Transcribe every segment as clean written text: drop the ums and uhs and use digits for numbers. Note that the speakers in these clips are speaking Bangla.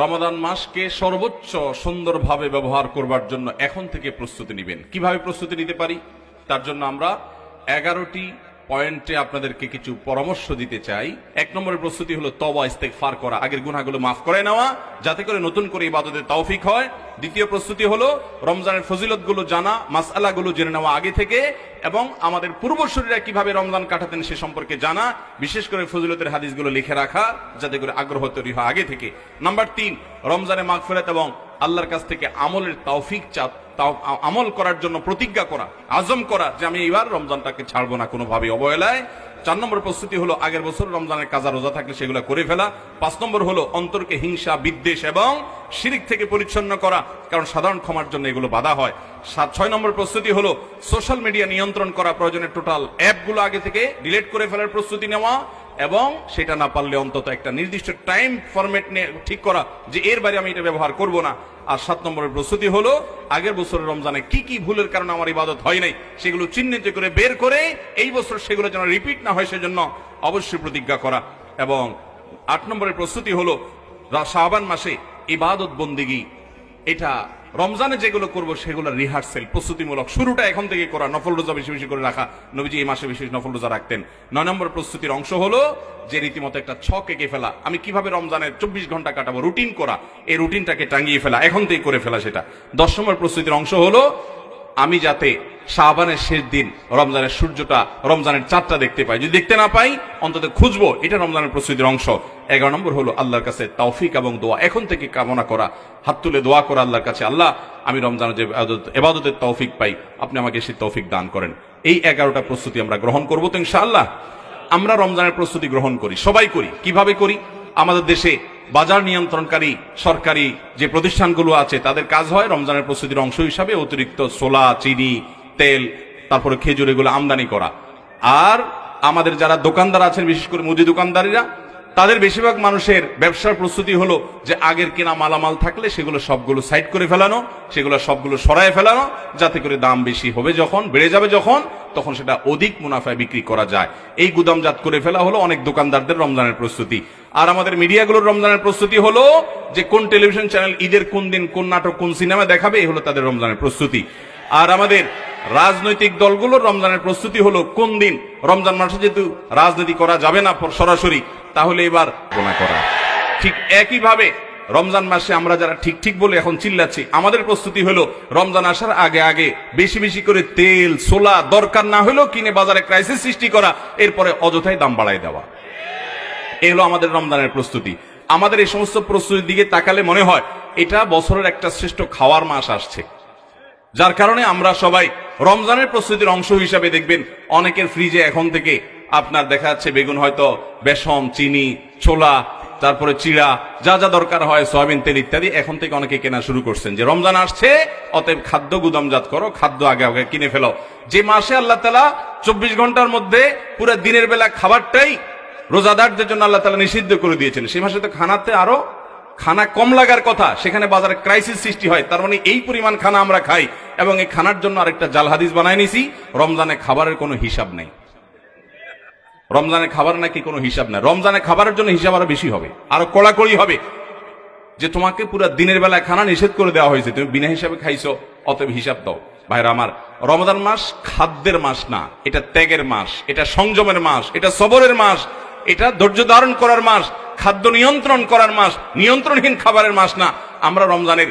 রমাদান মাসকে সর্বোচ্চ সুন্দরভাবে ব্যবহার করবার জন্য এখন থেকে প্রস্তুতি নেবেন। কিভাবে প্রস্তুতি নিতে পারি তার জন্য আমরা 11টি পয়েন্টে আপনাদেরকে কিছু পরামর্শ দিতে চাই। 1 নম্বরের প্রস্তুতি হলো তওবা ইস্তেগফার করা, আগের গুনাহগুলো মাফ করে নেওয়া যাতে করে নতুন করে ইবাদতের তৌফিক হয়। দ্বিতীয় প্রস্তুতি হলো রমজানের ফজিলতগুলো জানা, মাসআলাগুলো জেনে নেওয়া আগে থেকে, এবং আমাদের পূর্বসূরীরা কিভাবে রমজান কাটাতেন সে সম্পর্কে জানা, বিশেষ করে ফজিলতের হাদিসগুলো লিখে রাখা যাতে করে আগ্রহ তৈরি হয় আগে থেকে। নাম্বার 3, রমজানে মাগফিরাত এবং আল্লাহর কাছ থেকে আমলের তৌফিক আমল করার জন্য প্রতিজ্ঞা করা, আজম করা যে আমি এবার রমজানটাকে ছাড়বো না কোনোভাবে অবহেলায়। 4 নম্বর প্রস্তুতি হলো আগের বছর রমজানের কাজা রোজা থাকলে সেগুলো করে ফেলা। 5 নম্বর হলো অন্তরকে হিংসা, বিদ্বেষ এবং শিরিক থেকে পরিচ্ছন্ন করা, কারণ সাধারণ ক্ষমার জন্য এগুলো বাধা হয়। 6 নম্বর প্রস্তুতি হলো সোশ্যাল মিডিয়া নিয়ন্ত্রণ করা, প্রয়োজনে টোটাল অ্যাপগুলো আগে থেকে ডিলিট করে ফেলার প্রস্তুতি নেওয়া, এবং সেটা না পারলে অন্তত একটা নির্দিষ্ট টাইম ফরম্যাট ঠিক করা যে এর বাইরে আমি এটা ব্যবহার করব না। আর 7 নম্বরের প্রস্তুতি হলো আগের বছরের রমজানে কি কি ভুলের কারণে আমার ইবাদত হয় নাই সেগুলো চিহ্নিত করে বের করে এই বছর সেগুলো যেন রিপিট না হয় সেজন্য অবশ্যই প্রতিজ্ঞা করা। এবং 8 নম্বরের প্রস্তুতি হলো শাবান মাসে ইবাদত বন্দেগী, এটা রমজানে যেগুলো করব সেগুলো রিহার্সেল, প্রস্তুতিমূলক শুরুটা এখন থেকে করা, নফল রোজা বেশি বেশি করে রাখা, নবীজি এই মাসে বেশি নফল রোজা রাখতেন। 9 নম্বর প্রস্তুতির অংশ হলো যে রীতিমতো একটা ছক এঁকে ফেলা, আমি কিভাবে রমজানের 24 ঘন্টা কাটাবো, রুটিন করা, এই রুটিনটাকে টাঙিয়ে ফেলা, এখন থেকে করে ফেলা সেটা। 10 নম্বর প্রস্তুতির অংশ হলো আমি যাতে শাবানের শেষ দিন রমজানের সূর্যটা, রমজানের চাঁদটা দেখতে পাই, যদি দেখতে না পাই অন্তত খুঁজবো, এটা রমজানের প্রস্তুতির অংশ। 11 নম্বর হলো আল্লাহর কাছে তৌফিক এবং দোয়া, এখন থেকে কামনা করা, হাত তুলে দোয়া করা আল্লাহর কাছে, আল্লাহ আমি রমজানের যে ইবাদতের তৌফিক পাই আপনি আমাকে সেই তৌফিক দান করেন। এই 11টা প্রস্তুতি আমরা গ্রহণ করবো তো ইনশাআল্লাহ। আমরা রমজানের প্রস্তুতি গ্রহণ করি, সবাই করি। কিভাবে করি? আমাদের দেশে বাজার নিয়ন্ত্রণকারী সরকারি যে প্রতিষ্ঠানগুলো আছে তাদের কাজ হয় রমজানের প্রস্তুতির অংশ হিসাবে অতিরিক্ত ছোলা, চিনি, তেল, তারপরে খেজুর এগুলো আমদানি করা। আর আমাদের যারা দোকানদার আছেন, বিশেষ করে মুদি দোকানদারীরা, তাদের বেশিরভাগ মানুষের ব্যবসার প্রস্তুতি হলো যে আগের কেনা মালামাল থাকলে সেগুলো সবগুলো সাইড করে ফেলানো, সেগুলো সবগুলো সরায় ফেলানো, যাতে করে দাম বেশি হবে যখন, বেড়ে যাবে যখন, তখন সেটা অধিক মুনাফায় বিক্রি করা যায়। এই গুদামজাত করে ফেলা হলো অনেক দোকানদারদের রমজানের প্রস্তুতি। আর আমাদের মিডিয়াগুলোর রমজানের প্রস্তুতি হলো যে কোন টেলিভিশন চ্যানেল ঈদের কোন দিন কোন নাটক কোন সিনেমা দেখাবে, এই হলো তাদের রমজানের প্রস্তুতি। আর আমাদের রাজনৈতিক দলগুলোর রমজানের প্রস্তুতি হলো কোন দিন, রমজান মাসে যেহেতু রাজনীতি করা যাবে না সরাসরি, তাহলে এবার গোনা করা। ঠিক একইভাবে রমজান মাসে আমরা যারা ঠিক ঠিক বলে এখন চিল্লাচ্ছি, আমাদের প্রস্তুতি হলো রমজান আসার আগে আগে বেশি বেশি করে তেল, ছোলা দরকার না হলেও কিনে বাজারে ক্রাইসিস সৃষ্টি করা, এরপরে অযথাই দাম বাড়ায় দেওয়া। এই হলো আমাদের রমজানের প্রস্তুতি। আমাদের এই সমস্ত প্রস্তুতির দিকে তাকালে মনে হয় এটা বছরের একটা শ্রেষ্ঠ খাওয়ার মাস আসছে, যার কারণে আমরা সবাই রমজানের প্রস্তুতির অংশ হিসাবে দেখবেন অনেকের ফ্রিজে এখন থেকে আপনার দেখা যাচ্ছে বেগুন, হয়তো বেসন, চিনি, ছোলা, তারপরে চিড়া, যা যা দরকার হয়, সয়াবিন তেল ইত্যাদি এখন থেকে অনেকে কেনা শুরু করছেন যে রমজান আসছে, অতএব খাদ্য গুদামজাত করো, খাদ্য আগে আগে কিনে ফেলো। যে মাসে আল্লাহ তাআলা 24 ঘন্টার মধ্যে পুরো দিনের বেলা খাবারটাই রোজাদারদের জন্য আল্লাহ তাআলা নিষিদ্ধ করে দিয়েছেন, সেই মাসে তো খানাতে আরো খানা কম লাগার কথা, সেখানে বাজারে ক্রাইসিস সৃষ্টি হয়। তার মানে এই পরিমাণ খানা আমরা খাই, এবং এই খানার জন্য আরেকটা জাল হাদিস বানায় নিছি, রমজানে খাবারের কোনো হিসাব নেই। রমজানের খাবার নাকি কোনো হিসাব নাই, রমজানের খাবারের জন্য হিসাব আরো বেশি হবে, আরো কড়াকড়ি হবে, যে তোমাকে পুরো দিনের বেলায় খানা নিষেধ করে দেওয়া হয়েছে, তুমি বিনা হিসাবে খাইছো, অতএব হিসাব দাও। ভাইরা আমার, রমজান মাস খাদ্যের মাস না, এটা ত্যাগের মাস, এটা সংযমের মাস, এটা সবরের মাস, এটা ধৈর্য ধারণ করার মাস, খাদ্য নিয়ন্ত্রণ করার মাস, নিয়ন্ত্রণহীন খাবারের মাস না। আমরা রমজানের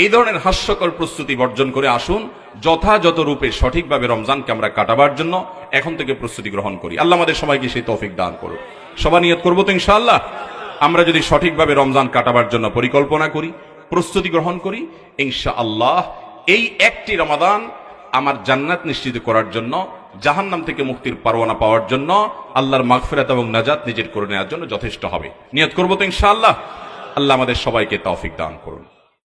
এই ধরনের হাস্যকর প্রস্তুতি বর্জন করে আসুন যথাযথ রূপে সঠিকভাবে রমজানকে আমরা কাটাবার জন্য এখন থেকে প্রস্তুতি গ্রহণ করি। আল্লাহ আমাদের সবাইকে সেই তৌফিক দান করুন। সবাই নিয়ত করবো তো ইনশাআল্লাহ। আমরা যদি সঠিকভাবে রমজান কাটাবার জন্য পরিকল্পনা করি, প্রস্তুতি গ্রহণ করি, ইনশাআল্লাহ এই একটি রমাদান আমার জান্নাত নিশ্চিত করার জন্য, জাহান্নাম থেকে মুক্তির পরোয়ানা পাওয়ার জন্য, আল্লাহর মাগফিরাত এবং নাজাত নিজের করে নেওয়ার জন্য যথেষ্ট হবে। নিয়ত করবো তো ইনশাআল্লাহ। আল্লাহ আমাদের সবাইকে তৌফিক দান করুন।